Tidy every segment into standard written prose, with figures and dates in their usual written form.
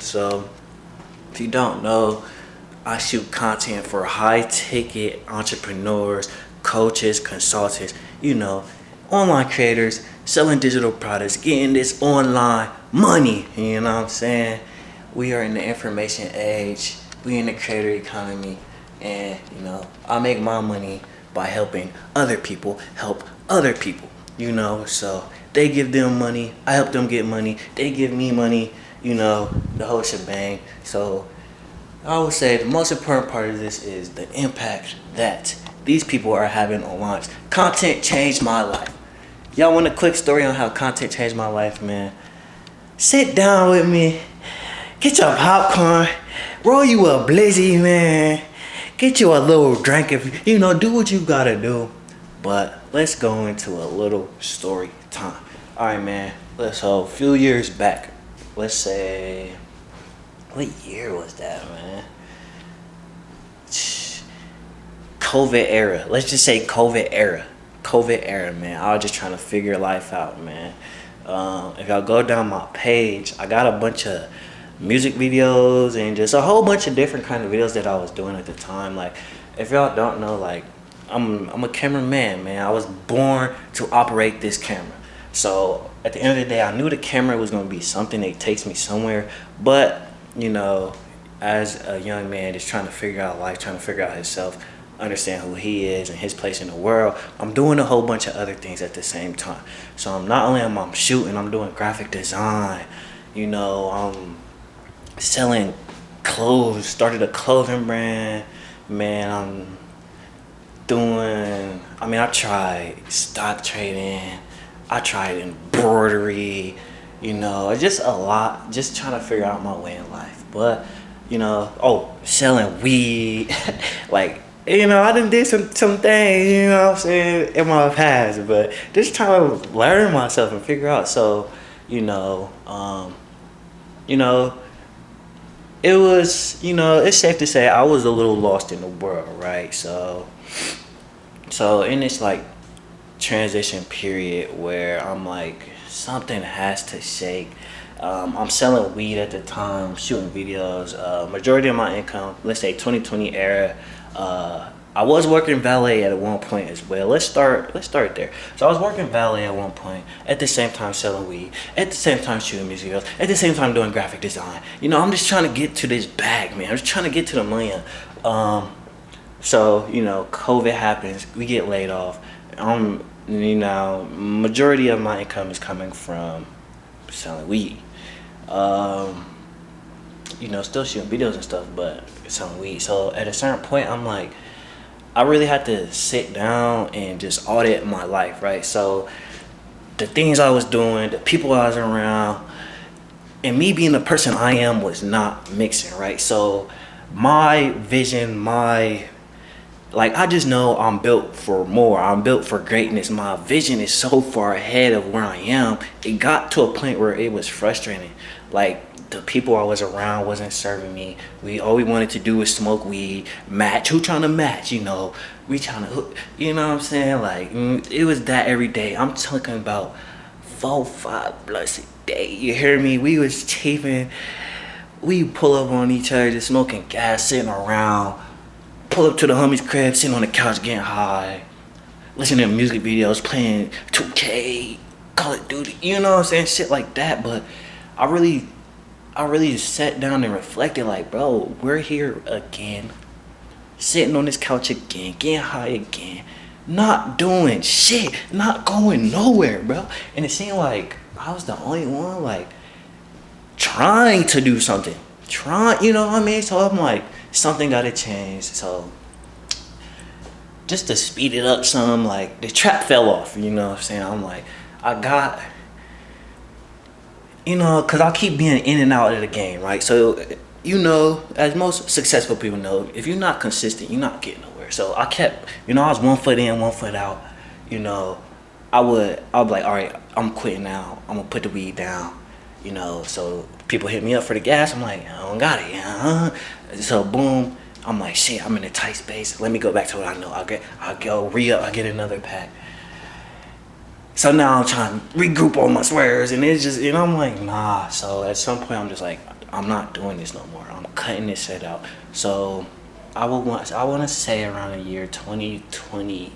So if you don't know, I shoot content for high ticket entrepreneurs, coaches, consultants, online creators, selling digital products, getting this online money. You know what I'm saying? We are in the information age, we in the creator economy, and I make my money by helping other people help other people. So they give them money, I help them get money, they give me money, the whole shebang. So I would say the most important part of this is the impact that these people are having on lives. Content changed my life. Y'all want a quick story on how content changed my life, man? Sit down with me, get your popcorn, roll you a blizzy, man. Get you a little drink if do what you gotta do. But let's go into a little story time. Alright, man. A few years back. Let's say, what year was that, man? COVID era. Let's just say COVID era. COVID era, man. I was just trying to figure life out, man. If y'all go down my page, I got a bunch of music videos and just a whole bunch of different kind of videos that I was doing at the time. Like, if y'all don't know, like, I'm a cameraman, man. I was born to operate this camera. So at the end of the day, I knew the camera was gonna be something that takes me somewhere. But as a young man just trying to figure out life, trying to figure out himself, understand who he is and his place in the world, I'm doing a whole bunch of other things at the same time. So I'm shooting, I'm doing graphic design, I'm selling clothes, started a clothing brand, man. I tried stock trading, I tried embroidery, just a lot, just trying to figure out my way in life. But selling weed. Like, I done did some things, what I'm saying, in my past, but just trying to learn myself and figure out. So, it was, it's safe to say I was a little lost in the world, right? So in this like transition period where I'm like, something has to shake. I'm selling weed at the time, shooting videos. Majority of my income, let's say 2020 era. I was working valet at one point as well. Let's start there. So I was working valet at one point, at the same time selling weed, at the same time shooting music videos, at the same time doing graphic design. I'm just trying to get to this bag, man. I'm just trying to get to the million. So COVID happens, we get laid off. Majority of my income is coming from selling weed. Still shooting videos and stuff, but selling weed. So at a certain point, I'm like, I really had to sit down and just audit my life, right? So the things I was doing, the people I was around, and me being the person I am was not mixing, right? So my vision, I just know I'm built for more. I'm built for greatness. My vision is so far ahead of where I am. It got to a point where it was frustrating. Like, the people I was around wasn't serving me. All we wanted to do was smoke weed, match. Who trying to match? We trying to hook. You know what I'm saying? Like, it was that every day. I'm talking about 4-5 blunts a day. You hear me? We was chafing. We pull up on each other, just smoking gas, sitting around. Pull up to the homie's crib, sitting on the couch getting high, listening to music videos, playing 2K, Call of Duty, you know what I'm saying? Shit like that. But I really just sat down and reflected, like, bro, we're here again, sitting on this couch again, getting high again, not doing shit, not going nowhere, bro. And it seemed like I was the only one, like, trying to do something. You know what I mean? So I'm like, something gotta change. So just to speed it up some, like, the trap fell off, you know what I'm saying? I'm like, because I keep being in and out of the game, right? So, as most successful people know, if you're not consistent, you're not getting nowhere. So I kept, I was 1 foot in, 1 foot out. I would be like, all right, I'm quitting now. I'm gonna put the weed down. So people hit me up for the gas. I'm like, I don't got it. So boom, I'm like, shit, I'm in a tight space. Let me go back to what I know. I'll go re-up. I get another pack. So now I'm trying to regroup all my swears, and it's just, I'm like, nah. So at some point, I'm just like, I'm not doing this no more. I'm cutting this shit out. So I want to say around the year 2022,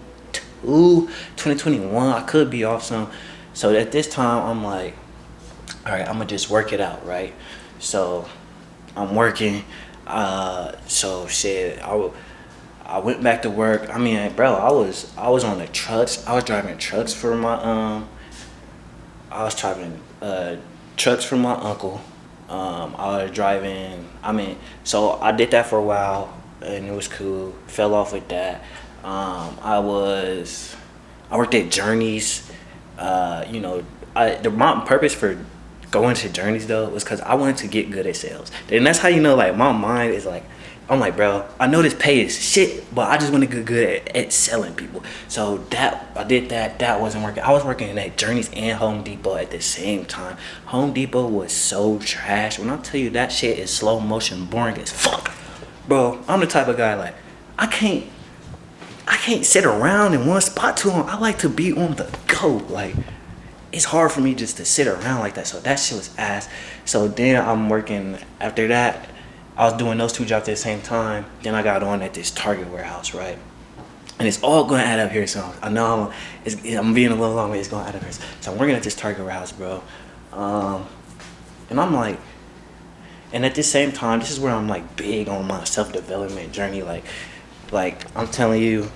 2021. I could be off some. So at this time, I'm like, all right, I'm gonna just work it out, right? So I'm working. So shit, I went back to work. I mean, bro, I was on the trucks. I was driving trucks for my I was driving trucks for my uncle. I was driving. I mean, so I did that for a while, and it was cool. Fell off with that. I worked at Journeys. You know, my purpose for going to Journeys though was because I wanted to get good at sales, and that's how you know, like, my mind is like, I'm like, bro, I know this pay is shit, but I just want to get good at selling people. So that I did that. That wasn't working. I was working at Journeys and Home Depot at the same time. Home Depot was so trash. When I tell you that shit is slow motion, boring as fuck, bro. I'm the type of guy like I can't sit around in one spot too long. I like to be on the go. Like, it's hard for me just to sit around like that. So that shit was ass. So then I'm working after that. I was doing those two jobs at the same time. Then I got on at this Target warehouse, right? And it's all going to add up here. So I know I'm being a little long, but it's going to add up here. So I'm working at this Target warehouse, bro. And I'm like, and at the same time, this is where I'm like big on my self-development journey. Like I'm telling you,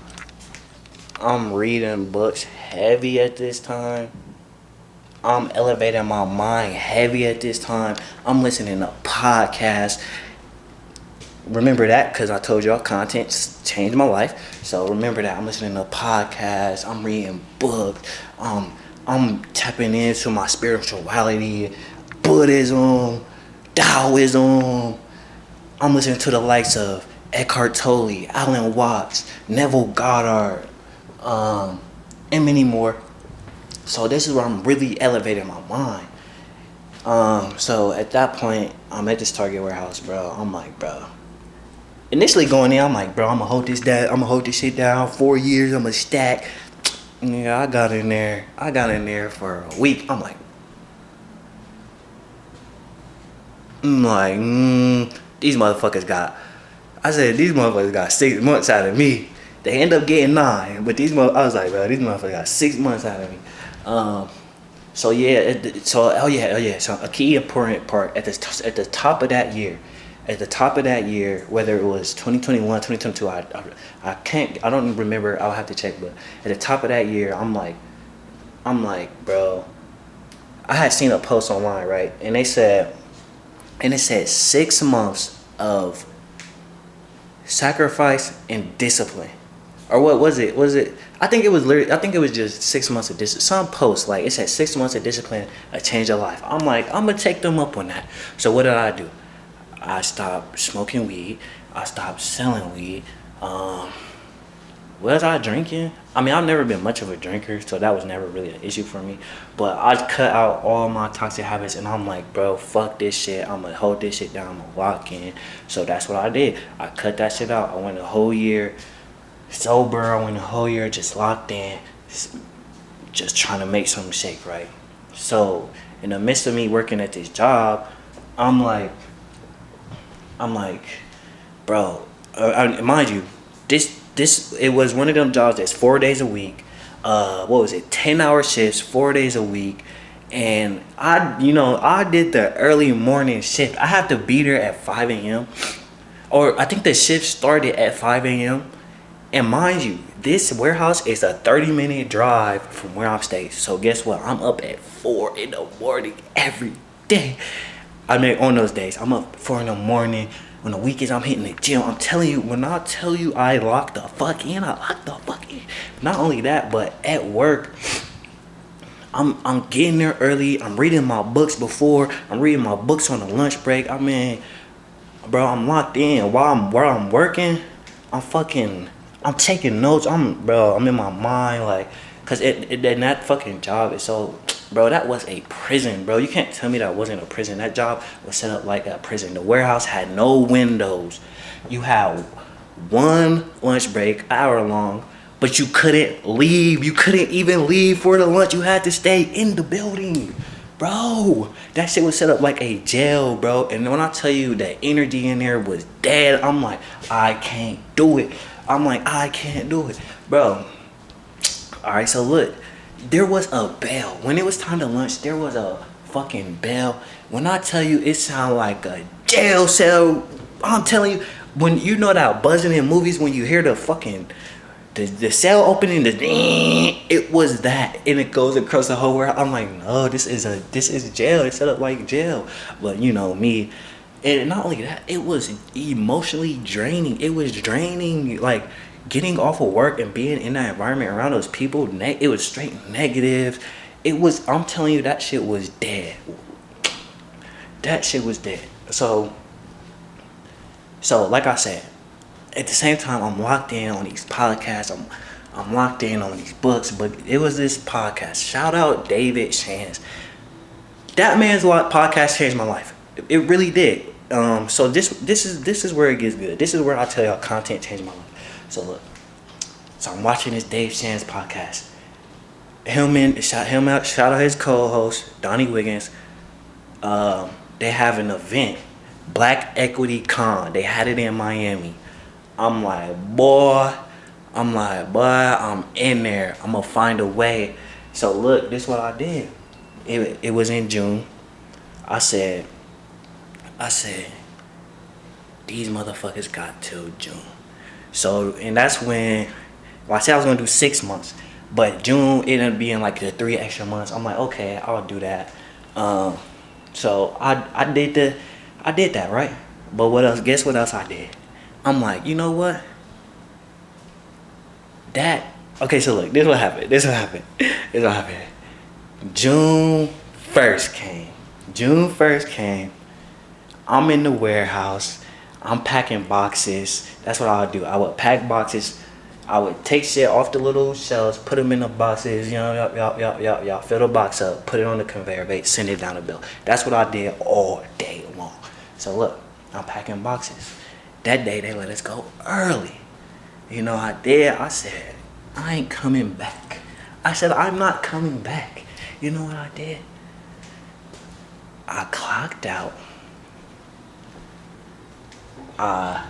I'm reading books heavy at this time. I'm elevating my mind heavy at this time. I'm listening to podcasts. Remember that, because I told y'all content changed my life. So remember that. I'm listening to podcasts. I'm reading books. I'm tapping into my spirituality, Buddhism, Taoism. I'm listening to the likes of Eckhart Tolle, Alan Watts, Neville Goddard, and many more. So this is where I'm really elevating my mind. So at that point, I'm at this Target warehouse, bro. I'm like, bro. Initially going in, I'm like, bro, I'm gonna hold this down. I'm gonna hold this shit down. 4 years, I'm gonna stack. Yeah, I got in there for a week. I'm like, these motherfuckers got. I said these motherfuckers got 6 months out of me. They end up getting 9, but I was like, bro, these motherfuckers got 6 months out of me. So yeah, so a key important part at the top of that year. At the top of that year, whether it was 2021, 2022, I don't remember. I'll have to check. But at the top of that year, I'm like, bro. I had seen a post online, right, and it said 6 months of sacrifice and discipline, or what was it? I think it was just 6 months of discipline. Some post like it said 6 months of discipline, a change of life. I'm like, I'm gonna take them up on that. So what did I do? I stopped smoking weed. I stopped selling weed. Was I drinking? I mean, I've never been much of a drinker, so that was never really an issue for me. But I cut out all my toxic habits, and I'm like, bro, fuck this shit. I'm gonna hold this shit down. I'm gonna lock in. So that's what I did. I cut that shit out. I went a whole year sober. I went a whole year just locked in, just trying to make something shake, right? So in the midst of me working at this job, I'm like, bro, mind you, this it was one of them jobs that's 4 days a week. What was it? 10-hour shifts, 4 days a week, and I did the early morning shift. I have to be there at 5 a.m. or I think the shift started at 5 a.m. And mind you, this warehouse is a 30-minute drive from where I'm staying. So guess what? I'm up at 4 in the morning every day. I mean, on those days, I'm up 4 in the morning. On the weekends, I'm hitting the gym. I'm telling you, when I tell you I lock the fuck in, I lock the fuck in. Not only that, but at work, I'm getting there early. I'm reading my books before. I'm reading my books on the lunch break. I mean, bro, I'm locked in. While I'm working, I'm taking notes. I'm in my mind, like, cause that fucking job is so. Bro, that was a prison, bro. You can't tell me that wasn't a prison. That job was set up like a prison. The warehouse had no windows. You had one lunch break, hour long, but you couldn't leave. You couldn't even leave for the lunch. You had to stay in the building. Bro, that shit was set up like a jail, bro. And when I tell you that energy in there was dead, I'm like, I can't do it. I'm like, I can't do it. Bro, all right, so look, there was a bell. When it was time to lunch, there was a fucking bell. When I tell you it sounded like a jail cell, I'm telling you, when you know that buzzing in movies when you hear the fucking the cell opening, it was that, and it goes across the whole world. I'm like, no, this is jail. It's set up like jail. But you know me, and not only that, it was emotionally draining. It was draining, like getting off of work and being in that environment around those people. It was straight negative. It was. I'm telling you, that shit was dead. That shit was dead. So like I said, at the same time, I'm locked in on these podcasts. I'm locked in on these books. But it was this podcast. Shout out David Shands. That man's podcast changed my life. It really did. So this is where it gets good. This is where I tell y'all content changed my life. So look. So I'm watching this Dave Shands podcast. Shout out his co-host Donnie Wiggins. They have an event, Black Equity Con. They had it in Miami. I'm like, boy, I'm in there. I'm gonna find a way. So look, this is what I did. It was in June. I said, these motherfuckers got till June. So, and that's when, well, I said I was gonna do 6 months, but June it ended up being like the 3 extra months. I'm like, okay, I'll do that. So I did that, right? But what else? Guess what else I did? I'm like, you know what? Okay, so look, this is what happened. June 1st came. I'm in the warehouse. I'm packing boxes. That's what I would do. I would pack boxes. I would take shit off the little shelves, put them in the boxes, y'all fill the box up, put it on the conveyor belt, send it down the bill. That's what I did all day long. So look, I'm packing boxes. That day they let us go early. You know I did. I said, I ain't coming back. I said, I'm not coming back. You know what I did? I clocked out. I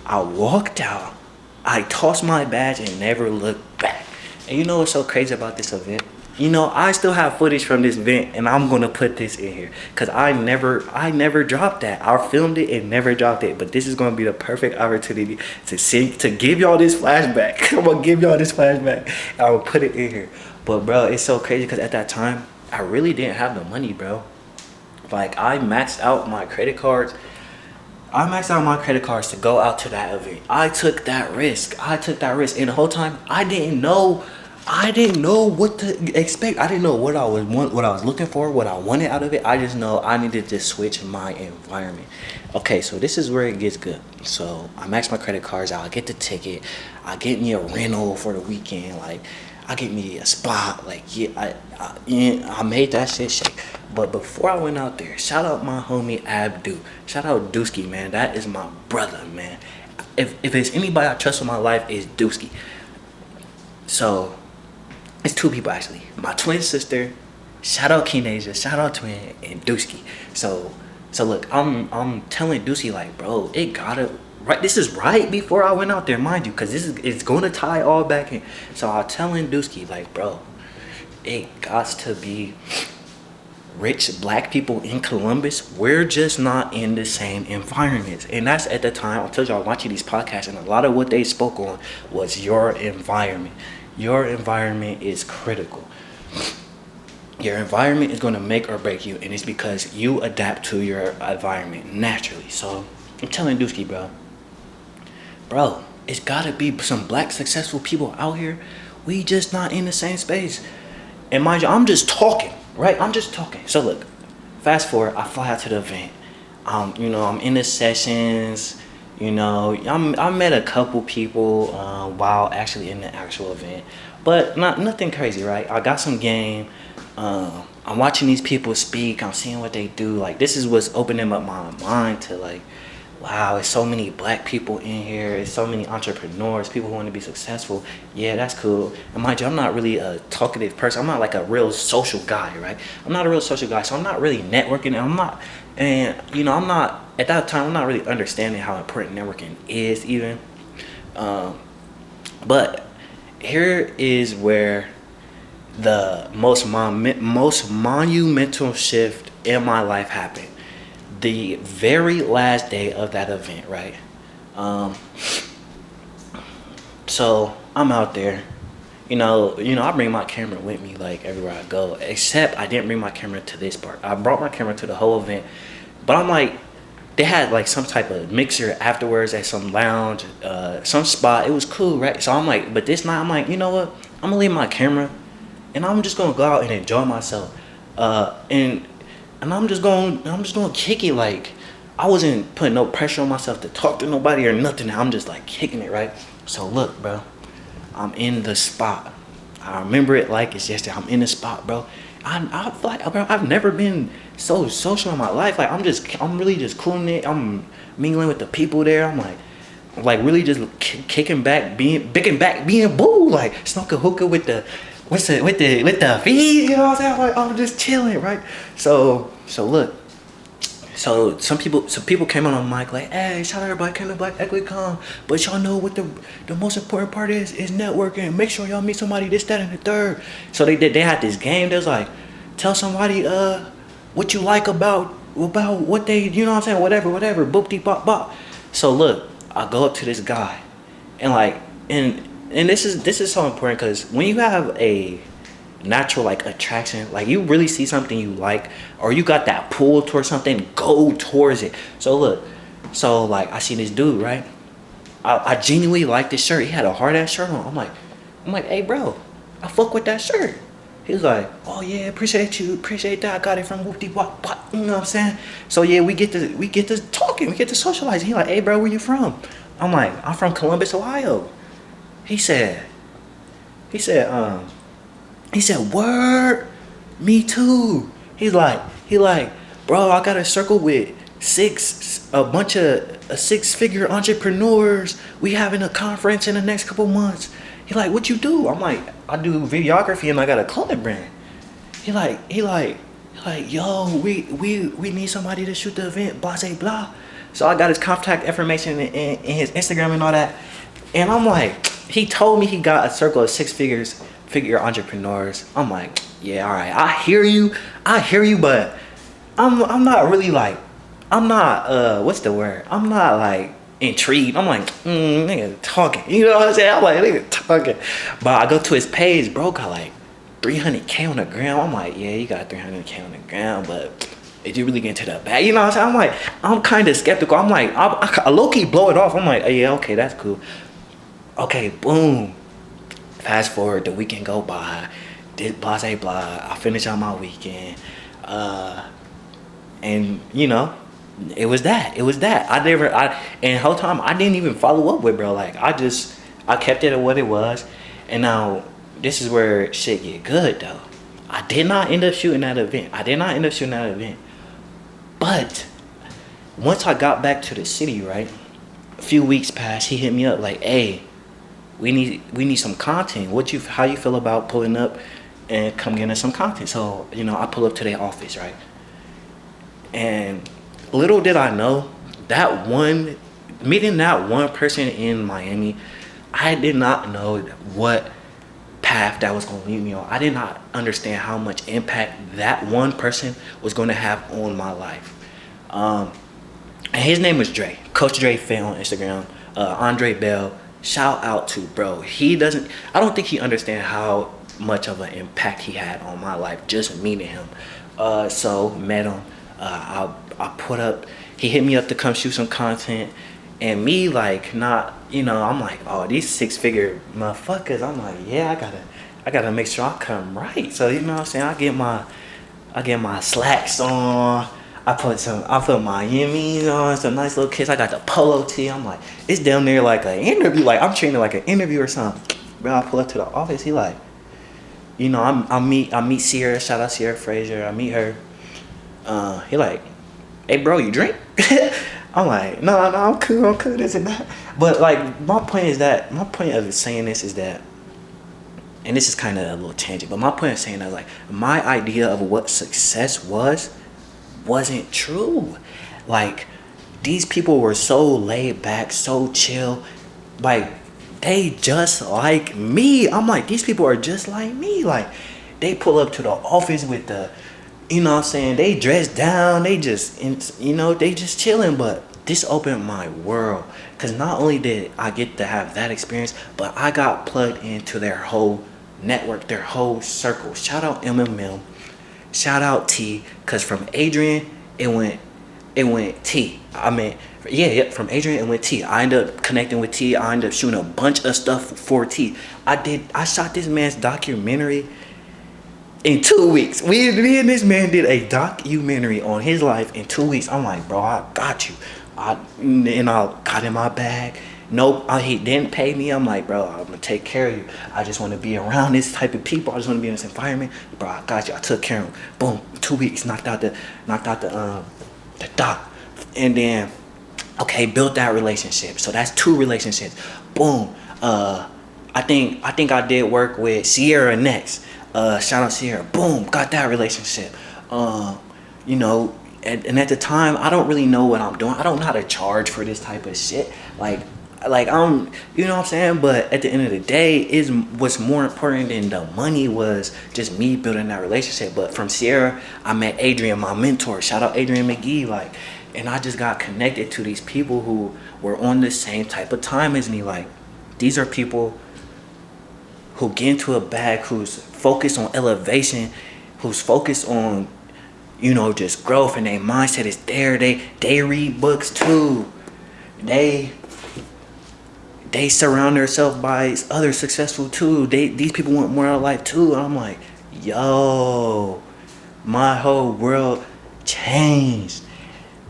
walked out. I tossed my badge and never looked back. And you know what's so crazy about this event? You know, I still have footage from this event, and I'm gonna put this in here because I never dropped that. I filmed it and never dropped it, but this is gonna be the perfect opportunity to give y'all this flashback. I'm gonna give y'all this flashback, and I will put it in here. But bro, it's so crazy because at that time, I really didn't have the money, bro. Like I maxed out my credit cards. To go out to that event. I took that risk. And the whole time, I didn't know what to expect. I didn't know what I was looking for, what I wanted out of it. I just know I needed to switch my environment. Okay, so this is where it gets good. So I max my credit cards out. I get the ticket. I get me a rental for the weekend. Like I get me a spot. Like I made that shit shake. But before I went out there, shout out my homie Abdu. Shout out Dusky, man. That is my brother, man. If there's anybody I trust in my life, it's Dusky. So it's 2 people actually. My twin sister, shout out Kinasia, shout out Twin, and Dusky. So look, I'm telling Dusky like, bro, it gotta right. This is right before I went out there, mind you, because it's gonna tie all back in. So I'm telling Dusky like, bro, it got to be rich black people in Columbus. We're just not in the same environments. And that's at the time, I told y'all watching these podcasts, and a lot of what they spoke on was your environment. Your environment is critical. Your environment is going to make or break you, and it's because you adapt to your environment naturally. So I'm telling Dusky, bro, it's got to be some black successful people out here. We just not in the same space. And mind you, I'm just talking. Right, I'm just talking. So look, fast forward, I fly out to the event. You know, I'm in the sessions. You know, I met a couple people while actually in the actual event, but nothing crazy, right? I got some game. I'm watching these people speak. I'm seeing what they do. Like this is what's opening up my mind to like wow, it's so many black people in here. It's so many entrepreneurs, people who want to be successful. Yeah, that's cool. And mind you, I'm not really a talkative person. I'm not like a real social guy, right? I'm not a real social guy, so I'm not really networking. And I'm not at that time. I'm not really understanding how important networking is even. Um, but here is where the most monumental shift in my life happened. The very last day of that event, right? Um, so I'm out there. I bring my camera with me like everywhere I go. Except I didn't bring my camera to this part. I brought my camera to the whole event, but I'm like, they had like some type of mixer afterwards at some lounge, some spot. It was cool, right? So I'm like, but this night I'm like, you know what? I'm gonna leave my camera, and I'm just gonna go out and enjoy myself. And I'm just gonna kick it. Like, I wasn't putting no pressure on myself to talk to nobody or nothing. I'm just like kicking it, right? So look, bro, I'm in the spot. I remember it like it's yesterday. I'm in the spot, bro. I feel like, bro, I've never been so social in my life. Like, I'm really just cooling it. I'm mingling with the people there. I'm like really just kicking back, being boo, like smoking hookah with the with the feet. You know what I'm saying? Like, I'm just chilling, right? So look. So some people came on mic like, hey, shout out everybody came to Black Equity Con, but y'all know what the most important part is networking. Make sure y'all meet somebody, this, that, and the third. So they had this game that was like, tell somebody what you like about what they, you know what I'm saying, whatever, boop de bop bop. So look, I go up to this guy, and like, and this is so important, because when you have a natural like attraction, like you really see something you like, or you got that pull towards something, go towards it. So look, so like I see this dude, right? I genuinely like this shirt. He had a hard ass shirt on. I'm like, hey bro, I fuck with that shirt. He was like, oh yeah, appreciate that. I got it from Whoopty Wop Pop. You know what I'm saying? So yeah, we get to talking, we get to socializing. He like, hey bro, where you from? I'm like, I'm from Columbus, Ohio. He said, he said, um, he said, word, me too. He like, bro, I got a circle with a bunch of six-figure entrepreneurs. We having a conference in the next couple months. He like, what you do? I'm like, I do videography and I got a clothing brand. He like, yo, we need somebody to shoot the event, blah, blah, blah. So I got his contact information in his Instagram and all that. And I'm like, he told me he got a circle of figure entrepreneurs. I'm like, yeah, all right, I hear you, but I'm not really like, I'm not what's the word? I'm not like intrigued. I'm like, nigga talking. You know what I'm saying? I'm like, nigga talking. But I go to his page, bro, got like 300K on the ground. I'm like, yeah, you got 300K on the ground, but did you really get into the bag? You know what I'm saying? I'm like, I'm kind of skeptical. I'm like, I low-key blow it off. I'm like, yeah, okay, that's cool. Okay, boom. Fast forward, the weekend go by. Did blah, blah, blah. I finish out my weekend. And, it was that. And the whole time, I didn't even follow up with bro. Like, I kept it at what it was. And now, this is where shit get good, though. I did not end up shooting that event. But once I got back to the city, right, a few weeks passed, he hit me up like, hey, we need some content. How you feel about pulling up and come getting us some content? So, I pull up to their office, right? And little did I know, meeting that one person in Miami, I did not know what path that was going to lead me on. I did not understand how much impact that one person was going to have on my life. And his name was Dre, Coach Dre Fit on Instagram, Andre Bell. Shout out to bro. I don't think he understands how much of an impact he had on my life just meeting him. So met him. He hit me up to come shoot some content, and me like not, I'm like, oh, these six-figure motherfuckers. I'm like, yeah, I gotta make sure I come right. So you know what I'm saying? I get my slacks on. I put my Yemis on, some nice little kicks. I got the polo tee. I'm like, it's down there like an interview. Like, I'm treating it like an interview or something. Bro, I pull up to the office. He like, I meet Sierra. Shout out Sierra Frazier. I meet her. He like, hey bro, you drink? I'm like, no, I'm cool, this and that. But like, my point of saying this is that, and this is kind of a little tangent, but my point of saying that, like, my idea of what success wasn't true. Like, these people were so laid back, so chill, like they just like me. I'm like, these people are just like me. Like, they pull up to the office with the, you know what I'm saying, they dress down, they just, they just chilling. But this opened my world, because not only did I get to have that experience, but I got plugged into their whole network, their whole circle. Shout out MMM, shout out T, because from Adrian it went T. I mean, yeah, from Adrian it went T. I ended up connecting with T. I ended up shooting a bunch of stuff for T. I shot this man's documentary in 2 weeks. Me and this man did a documentary on his life in 2 weeks. I'm like, bro, I got you. I got in my bag. Nope, he didn't pay me. I'm like, bro, I'm gonna take care of you. I just want to be around this type of people. I just want to be in this environment, bro. I got you. I took care of him. Boom, 2 weeks, knocked out the doc, and then okay, built that relationship. So that's 2 relationships. Boom. I think I did work with Sierra next. Shout out Sierra. Boom, got that relationship. You know, and at the time, I don't really know what I'm doing. I don't know how to charge for this type of shit. Like I'm, you know what I'm saying? But at the end of the day, is what's more important than the money was just me building that relationship. But from Sierra, I met Adrian, my mentor. Shout out Adrian McGee. Like, and I just got connected to these people who were on the same type of time as me. Like, these are people who get into a bag, who's focused on elevation, who's focused on, just growth, and their mindset is there. They read books too. They surround themselves by other successful too. These people want more out of life too. And I'm like, yo, my whole world changed.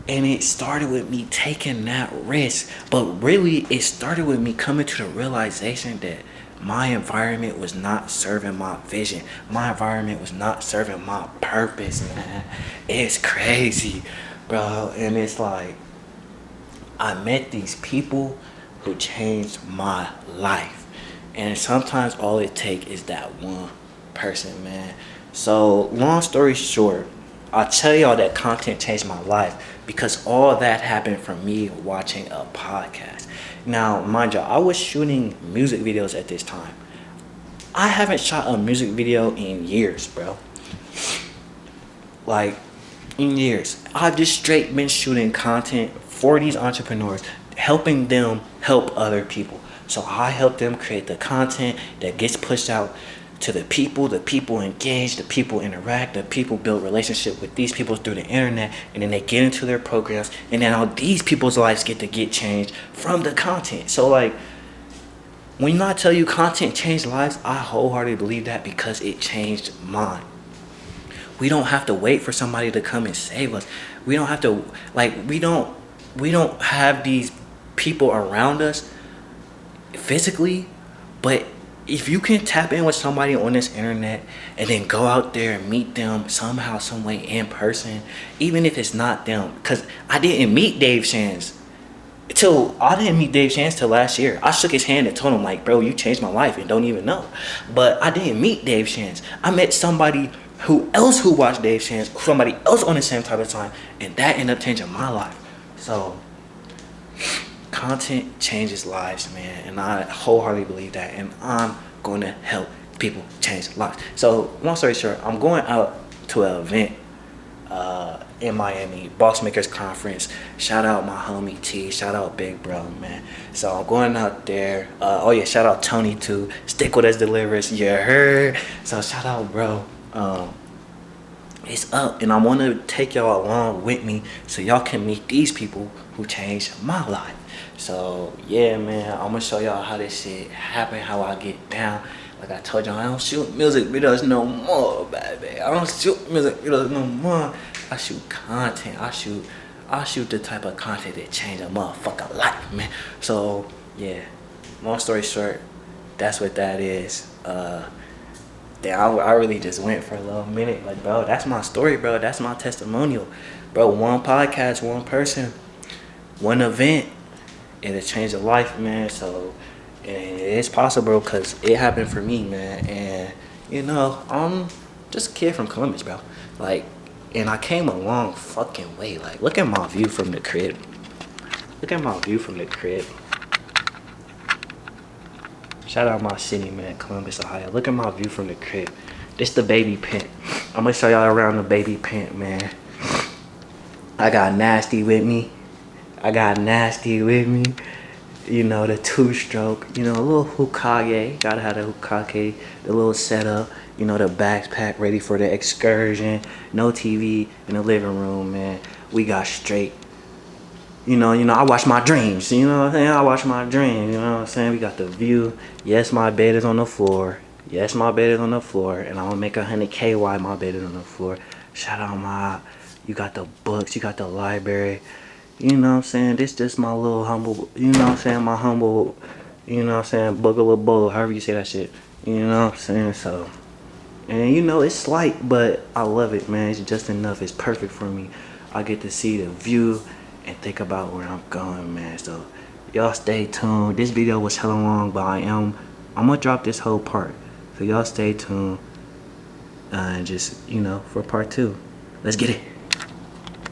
And it started with me taking that risk. But really, it started with me coming to the realization that my environment was not serving my vision. My environment was not serving my purpose, man. It's crazy, bro. And it's like, I met these people who changed my life. And sometimes all it takes is that one person, man. So, long story short, I'll tell y'all that content changed my life because all that happened from me watching a podcast. Now, mind y'all, I was shooting music videos at this time. I haven't shot a music video in years, bro. Like, in years. I've just straight been shooting content for these entrepreneurs, helping them help other people. So I help them create the content that gets pushed out to the people engage, the people interact, the people build relationship with these people through the internet, and then they get into their programs, and then all these people's lives get changed from the content. So like, when I tell you content changed lives, I wholeheartedly believe that because it changed mine. We don't have to wait for somebody to come and save us. We don't have to, like, we don't have these people around us physically, but if you can tap in with somebody on this internet and then go out there and meet them somehow, some way in person, even if it's not them, because I didn't meet Dave Shands till last year. I shook his hand and told him, like, bro, you changed my life and don't even know. But I didn't meet Dave Shands. I met somebody who watched Dave Shands, somebody else on the same type of time, and that ended up changing my life. So content changes lives, man, and I wholeheartedly believe that, and I'm going to help people change lives. So long story short, I'm going out to an event in Miami, Boss Makers Conference. Shout out my homie T, shout out Big Bro, man. So I'm going out there. Shout out Tony too. Stick with us delivers, you heard. So shout out, bro. It's up, and I want to take y'all along with me so y'all can meet these people who changed my life. So yeah, man, I'm gonna show y'all how this shit happen, how I get down. Like I told y'all, I don't shoot music videos no more, baby. I don't shoot music videos no more. I shoot content. I shoot the type of content that change a motherfucker life, man. So yeah, long story short, that's what that is. I really just went for a little minute. Like, bro, that's my story, bro. That's my testimonial. Bro, one podcast, one person. one event, it'll change a life, man. So, and it's possible because it happened for me, man. And you know, I'm just a kid from Columbus, bro. Like, and I came a long fucking way. Like, look at my view from the crib. Look at my view from the crib. Shout out my city, man, Columbus, Ohio. Look at my view from the crib. This the baby pimp. I'm gonna show y'all around the baby pimp, man. I got Nasty with me. I got Nasty with me. You know, the two-stroke. You know, a little Hokage. Gotta have the Hokage. The little setup. You know, the backpack ready for the excursion. No TV in the living room, man. We got straight. You know, I watch my dreams. You know what I'm saying? I watch my dreams. You know what I'm saying? We got the view. Yes, my bed is on the floor. Yes, my bed is on the floor. And I'm gonna make 100K while my bed is on the floor. Shout out my, you got the books, you got the library. You know what I'm saying? This just my little humble, you know what I'm saying? My humble, you know what I'm saying? Boogaloo bowl, however you say that shit. You know what I'm saying? So, and you know, it's slight, but I love it, man. It's just enough. It's perfect for me. I get to see the view and think about where I'm going, man. So y'all stay tuned. This video was hella long, but I'm gonna drop this whole part. So y'all stay tuned and just, you know, for part 2. Let's get it.